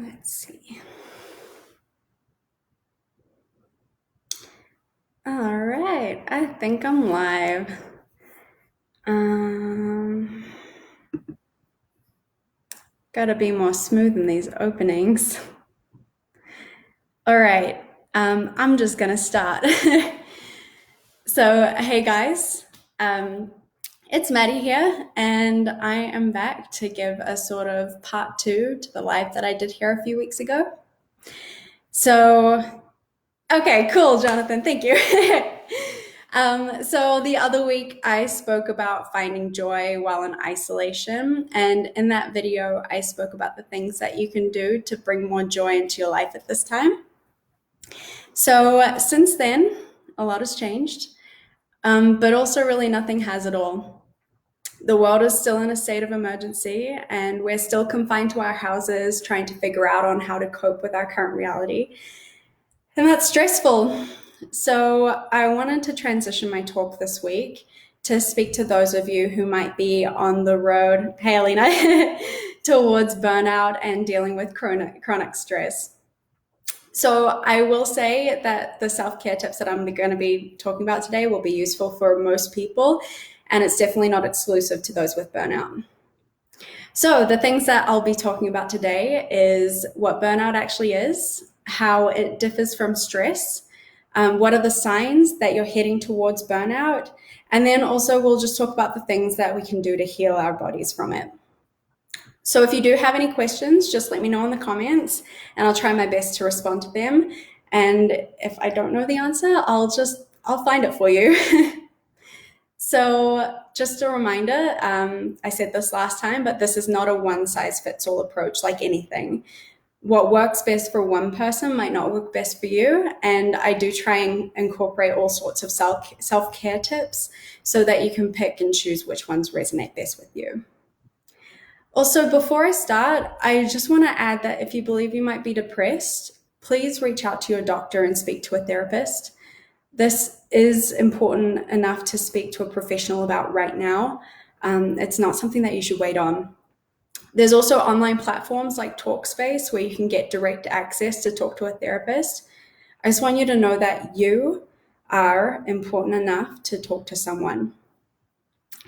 Let's see. All right, I think I'm live. Gotta be more smooth in these openings. All right, I'm just gonna start. So, hey guys, it's Maddie here, and I am back to give a sort of part two to the live that I did here a few weeks ago. So, okay, cool, Jonathan, thank you. So the other week I spoke about finding joy while in isolation. And in that video, I spoke about the things that you can do to bring more joy into your life at this time. So since then, a lot has changed, but also really nothing has at all. The world is still in a state of emergency, and we're still confined to our houses, trying to figure out on how to cope with our current reality. And that's stressful. So I wanted to transition my talk this week to speak to those of you who might be on the road, hey Alina, towards burnout and dealing with chronic stress. So I will say that the self-care tips that I'm going to be talking about today will be useful for most people, and it's definitely not exclusive to those with burnout. So the things that I'll be talking about today is what burnout actually is, how it differs from stress, what are the signs that you're heading towards burnout, and then also we'll just talk about the things that we can do to heal our bodies from it. So if you do have any questions, just let me know in the comments and I'll try my best to respond to them. And if I don't know the answer, I'll find it for you. So just a reminder, I said this last time, but this is not a one-size-fits-all approach like anything. What works best for one person might not work best for you. And I do try and incorporate all sorts of self-care tips so that you can pick and choose which ones resonate best with you. Also, before I start, I just want to add that if you believe you might be depressed, please reach out to your doctor and speak to a therapist. This is important enough to speak to a professional about right now. It's not something that you should wait on. There's also online platforms like Talkspace where you can get direct access to talk to a therapist. I just want you to know that you are important enough to talk to someone.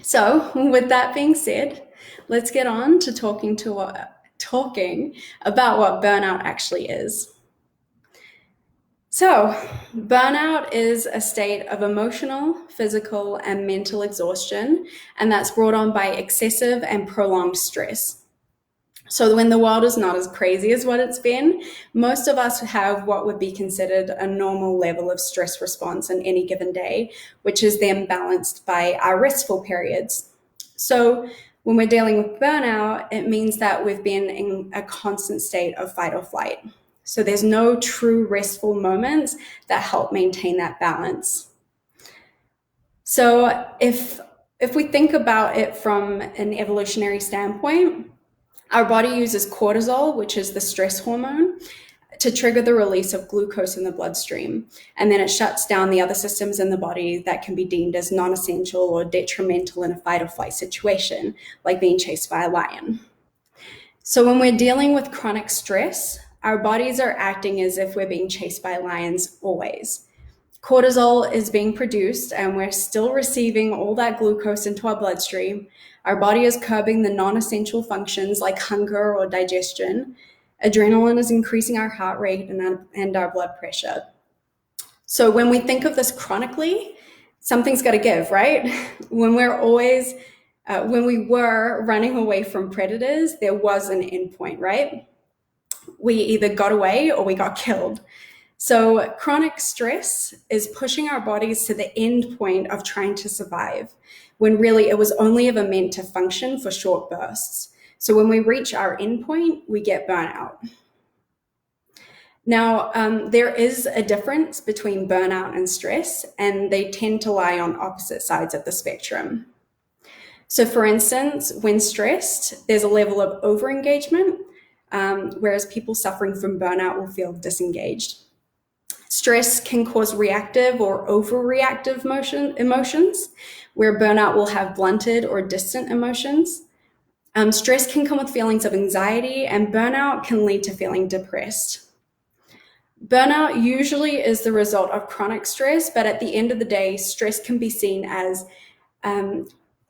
So with that being said, let's get on to talking about what burnout actually is. So, burnout is a state of emotional, physical, and mental exhaustion, and that's brought on by excessive and prolonged stress. So when the world is not as crazy as what it's been, most of us have what would be considered a normal level of stress response in any given day, which is then balanced by our restful periods. So when we're dealing with burnout, it means that we've been in a constant state of fight or flight. So there's no true restful moments that help maintain that balance. So if we think about it from an evolutionary standpoint, our body uses cortisol, which is the stress hormone, to trigger the release of glucose in the bloodstream. And then it shuts down the other systems in the body that can be deemed as non-essential or detrimental in a fight or flight situation, like being chased by a lion. So when we're dealing with chronic stress, our bodies are acting as if we're being chased by lions always. Cortisol is being produced and we're still receiving all that glucose into our bloodstream. Our body is curbing the non-essential functions like hunger or digestion. Adrenaline is increasing our heart rate and our blood pressure. So when we think of this chronically, something's got to give, right? When we were running away from predators, there was an endpoint, right? We either got away or we got killed. So chronic stress is pushing our bodies to the end point of trying to survive, when really it was only ever meant to function for short bursts. So when we reach our end point, we get burnout. Now, there is a difference between burnout and stress, and they tend to lie on opposite sides of the spectrum. So for instance, when stressed, there's a level of overengagement, whereas people suffering from burnout will feel disengaged. Stress can cause reactive or overreactive emotions, where burnout will have blunted or distant emotions. Stress can come with feelings of anxiety, and burnout can lead to feeling depressed. Burnout usually is the result of chronic stress, but at the end of the day, stress can be seen as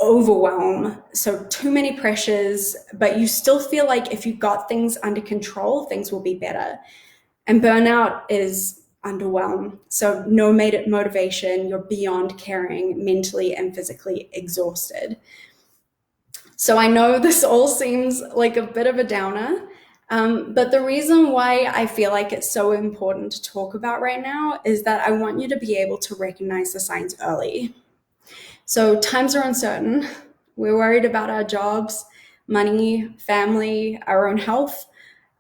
overwhelm. So too many pressures, but you still feel like if you got things under control, things will be better. And burnout is underwhelm. So no motivation, you're beyond caring, mentally and physically exhausted. So I know this all seems like a bit of a downer, but the reason why I feel like it's so important to talk about right now is that I want you to be able to recognize the signs early. So times are uncertain. We're worried about our jobs, money, family, our own health.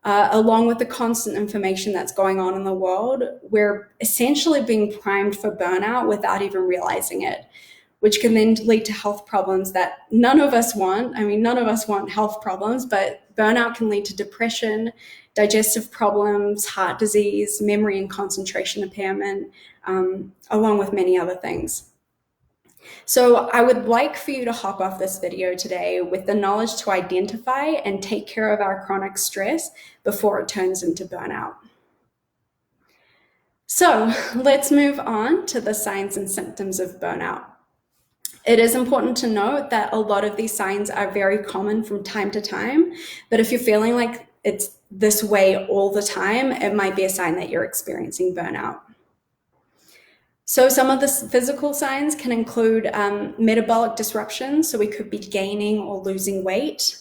Along with the constant information that's going on in the world, we're essentially being primed for burnout without even realizing it, which can then lead to health problems that none of us want. I mean, none of us want health problems, but burnout can lead to depression, digestive problems, heart disease, memory and concentration impairment, along with many other things. So I would like for you to hop off this video today with the knowledge to identify and take care of our chronic stress before it turns into burnout. So let's move on to the signs and symptoms of burnout. It is important to note that a lot of these signs are very common from time to time, but if you're feeling like it's this way all the time, it might be a sign that you're experiencing burnout. So some of the physical signs can include metabolic disruption. So we could be gaining or losing weight.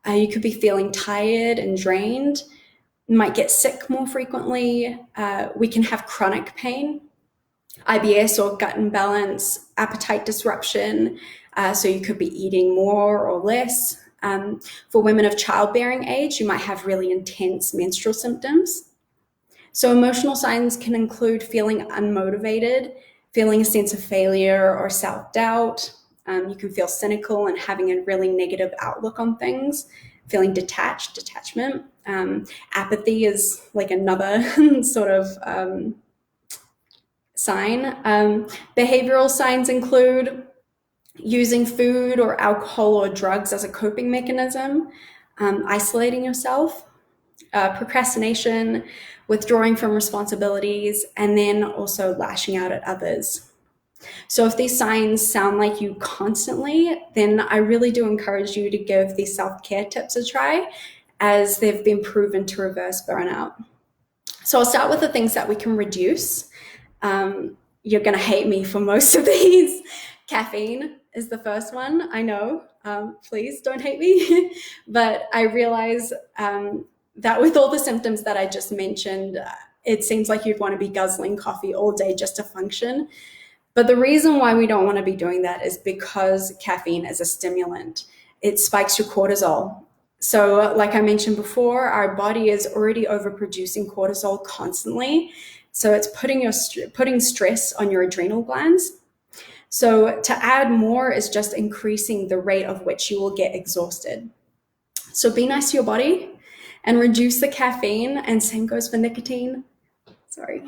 You could be feeling tired and drained. You might get sick more frequently. We can have chronic pain, IBS or gut imbalance, appetite disruption. So you could be eating more or less. For women of childbearing age, you might have really intense menstrual symptoms. So emotional signs can include feeling unmotivated, feeling a sense of failure or self-doubt. You can feel cynical and having a really negative outlook on things, feeling detachment. Apathy is like another sort of sign. Behavioral signs include using food or alcohol or drugs as a coping mechanism, isolating yourself, procrastination, withdrawing from responsibilities, and then also lashing out at others. So if these signs sound like you constantly, then I really do encourage you to give these self-care tips a try, as they've been proven to reverse burnout. So I'll start with the things that we can reduce. You're going to hate me for most of these. Caffeine is the first one, I know. Please don't hate me. But I realize that with all the symptoms that I just mentioned, it seems like you'd want to be guzzling coffee all day just to function. But the reason why we don't want to be doing that is because caffeine is a stimulant. It spikes your cortisol. So like I mentioned before, our body is already overproducing cortisol constantly. So it's putting stress on your adrenal glands. So to add more is just increasing the rate of which you will get exhausted. So be nice to your body and reduce the caffeine, and same goes for nicotine. Sorry.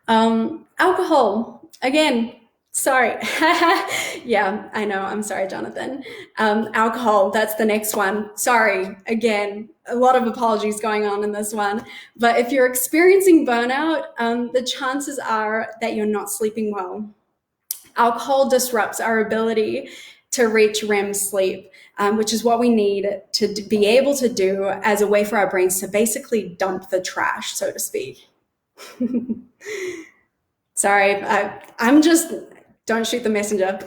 Alcohol, again, sorry. Yeah, I know, I'm sorry, Jonathan. Alcohol, that's the next one. Sorry, again, a lot of apologies going on in this one. But if you're experiencing burnout, the chances are that you're not sleeping well. Alcohol disrupts our ability to reach REM sleep, which is what we need to be able to do as a way for our brains to basically dump the trash, so to speak. Sorry, I'm just, don't shoot the messenger.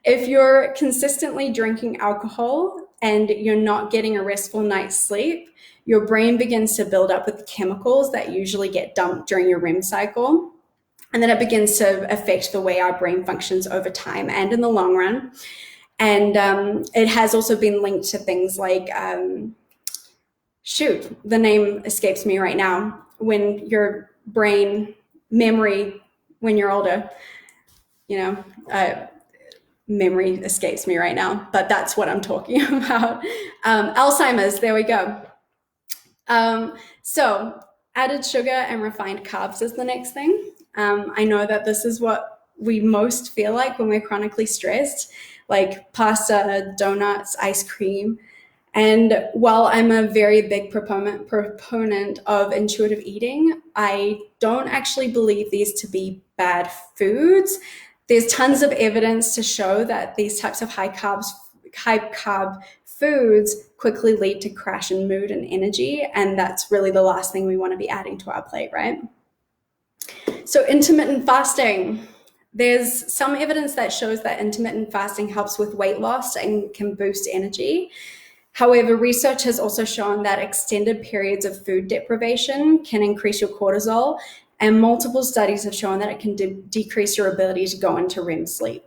If you're consistently drinking alcohol and you're not getting a restful night's sleep, your brain begins to build up with chemicals that usually get dumped during your REM cycle. And then it begins to affect the way our brain functions over time and in the long run. And it has also been linked to things like, the name escapes me right now, when your brain memory, when you're older, memory escapes me right now, but that's what I'm talking about. Alzheimer's, there we go. So added sugar and refined carbs is the next thing. I know that this is what we most feel like when we're chronically stressed. like pasta, donuts, ice cream. And while I'm a very big proponent of intuitive eating, I don't actually believe these to be bad foods. There's tons of evidence to show that these types of high carb foods quickly lead to crash in mood and energy, and that's really the last thing we want to be adding to our plate, right? So intermittent fasting. There's some evidence that shows that intermittent fasting helps with weight loss and can boost energy. However, research has also shown that extended periods of food deprivation can increase your cortisol, and multiple studies have shown that it can decrease your ability to go into REM sleep.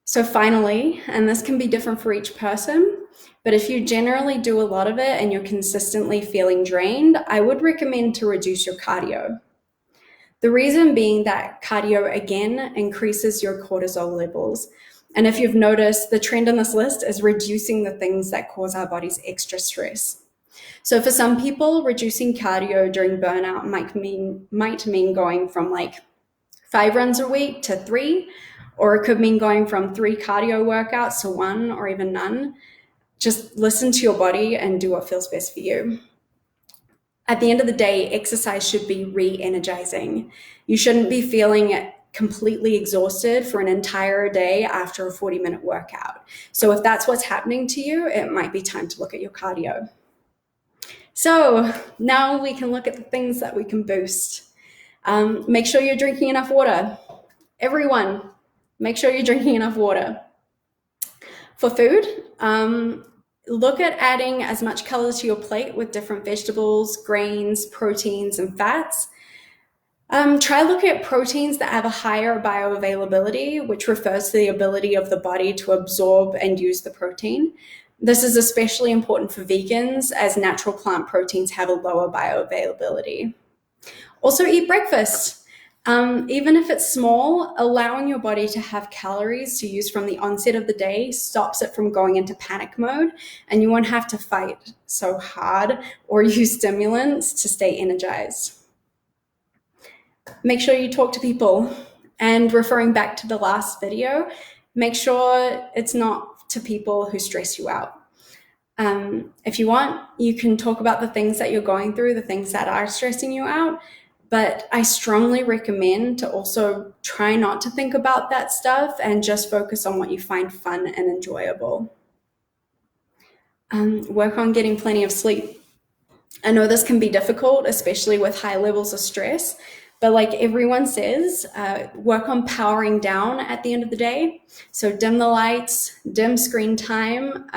So finally, and this can be different for each person, but if you generally do a lot of it and you're consistently feeling drained, I would recommend to reduce your cardio. The reason being that cardio, again, increases your cortisol levels. And if you've noticed, the trend on this list is reducing the things that cause our bodies extra stress. So for some people, reducing cardio during burnout might mean going from like 5 runs a week to 3, or it could mean going from 3 cardio workouts to 1 or even none. Just listen to your body and do what feels best for you. At the end of the day, exercise should be re-energizing. You shouldn't be feeling completely exhausted for an entire day after a 40-minute workout. So if that's what's happening to you, it might be time to look at your cardio. So now we can look at the things that we can boost. Make sure you're drinking enough water. Everyone, make sure you're drinking enough water. For food, look at adding as much color to your plate with different vegetables, grains, proteins, and fats. Try look at proteins that have a higher bioavailability, which refers to the ability of the body to absorb and use the protein. This is especially important for vegans, as natural plant proteins have a lower bioavailability. Also, eat breakfast. Even if it's small, allowing your body to have calories to use from the onset of the day stops it from going into panic mode, and you won't have to fight so hard or use stimulants to stay energized. Make sure you talk to people. And referring back to the last video, make sure it's not to people who stress you out. If you want, you can talk about the things that you're going through, the things that are stressing you out. But I strongly recommend to also try not to think about that stuff and just focus on what you find fun and enjoyable. Work on getting plenty of sleep. I know this can be difficult, especially with high levels of stress, but like everyone says, work on powering down at the end of the day. So dim the lights, dim screen time,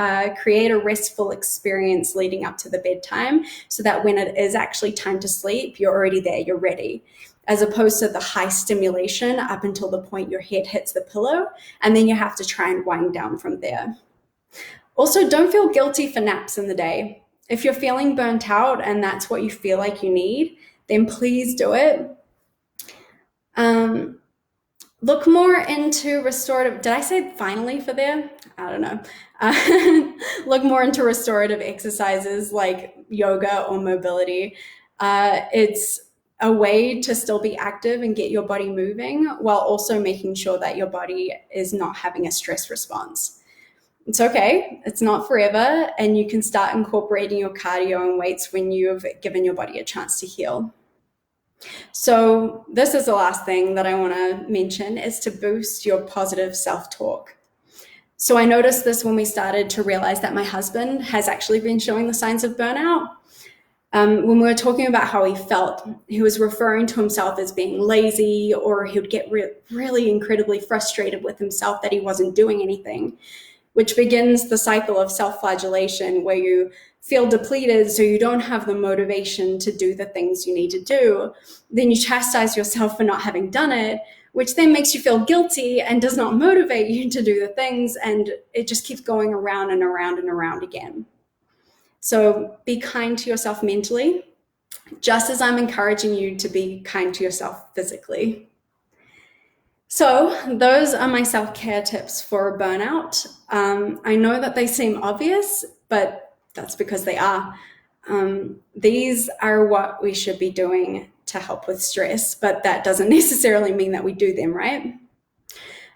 create a restful experience leading up to the bedtime so that when it is actually time to sleep, you're already there, you're ready, as opposed to the high stimulation up until the point your head hits the pillow, and then you have to try and wind down from there. Also, don't feel guilty for naps in the day. If you're feeling burnt out and that's what you feel like you need, then please do it. Look more into restorative. Did I say finally for there? I don't know. Look more into restorative exercises like yoga or mobility. It's a way to still be active and get your body moving while also making sure that your body is not having a stress response. It's okay. It's not forever. And you can start incorporating your cardio and weights when you've given your body a chance to heal. So this is the last thing that I want to mention, is to boost your positive self-talk. So I noticed this when we started to realize that my husband has actually been showing the signs of burnout. When we were talking about how he felt, he was referring to himself as being lazy, or he would get really incredibly frustrated with himself that he wasn't doing anything, which begins the cycle of self-flagellation where you feel depleted, so you don't have the motivation to do the things you need to do. Then you chastise yourself for not having done it, which then makes you feel guilty and does not motivate you to do the things, and it just keeps going around and around and around again. So be kind to yourself mentally, just as I'm encouraging you to be kind to yourself physically. So those are my self-care tips for burnout. I know that they seem obvious, but that's because they are. These are what we should be doing to help with stress, but that doesn't necessarily mean that we do them, right?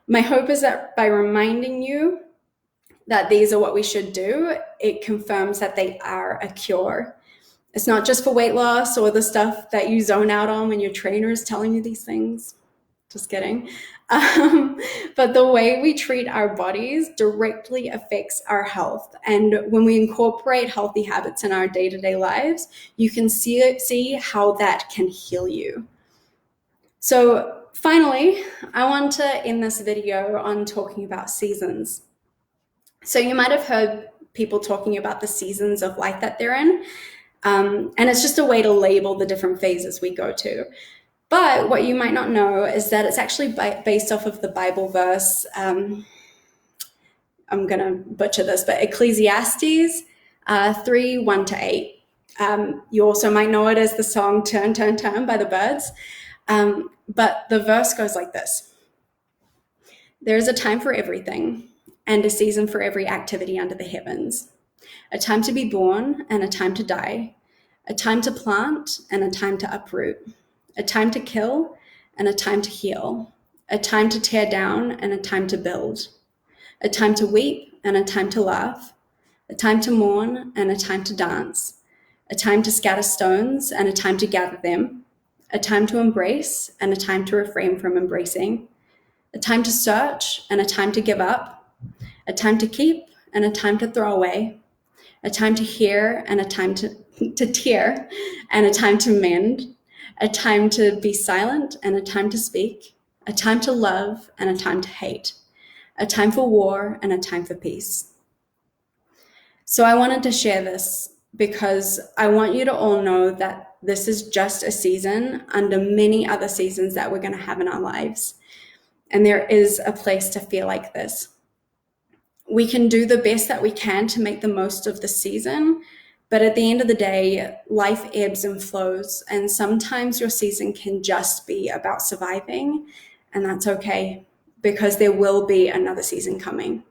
My hope is that by reminding you that these are what we should do, it confirms that they are a cure. It's not just for weight loss or the stuff that you zone out on when your trainer is telling you these things. Just kidding. But the way we treat our bodies directly affects our health. And when we incorporate healthy habits in our day-to-day lives, you can see how that can heal you. So finally, I want to end this video on talking about seasons. So you might have heard people talking about the seasons of life that they're in. And it's just a way to label the different phases we go to. But what you might not know is that it's actually based off of the Bible verse. I'm going to butcher this, but Ecclesiastes 3:1-8. You also might know it as the song Turn, Turn, Turn by the Byrds. But the verse goes like this. There is a time for everything and a season for every activity under the heavens. A time to be born and a time to die. A time to plant and a time to uproot. A time to kill and a time to heal. A time to tear down and a time to build. A time to weep and a time to laugh. A time to mourn and a time to dance. A time to scatter stones and a time to gather them. A time to embrace and a time to refrain from embracing. A time to search and a time to give up. A time to keep and a time to throw away. A time to hear and a time to tear and a time to mend. A time to be silent and a time to speak. A time to love and a time to hate. A time for war and a time for peace. So I wanted to share this because I want you to all know that this is just a season under many other seasons that we're going to have in our lives. And there is a place to feel like this. We can do the best that we can to make the most of the season, but at the end of the day, life ebbs and flows, and sometimes your season can just be about surviving, and that's okay, because there will be another season coming.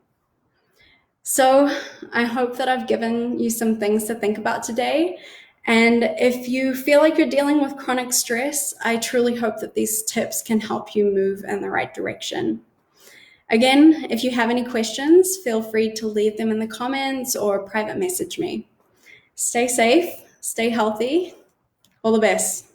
So I hope that I've given you some things to think about today, and if you feel like you're dealing with chronic stress, I truly hope that these tips can help you move in the right direction. Again, if you have any questions, feel free to leave them in the comments or private message me. Stay safe, stay healthy. All the best.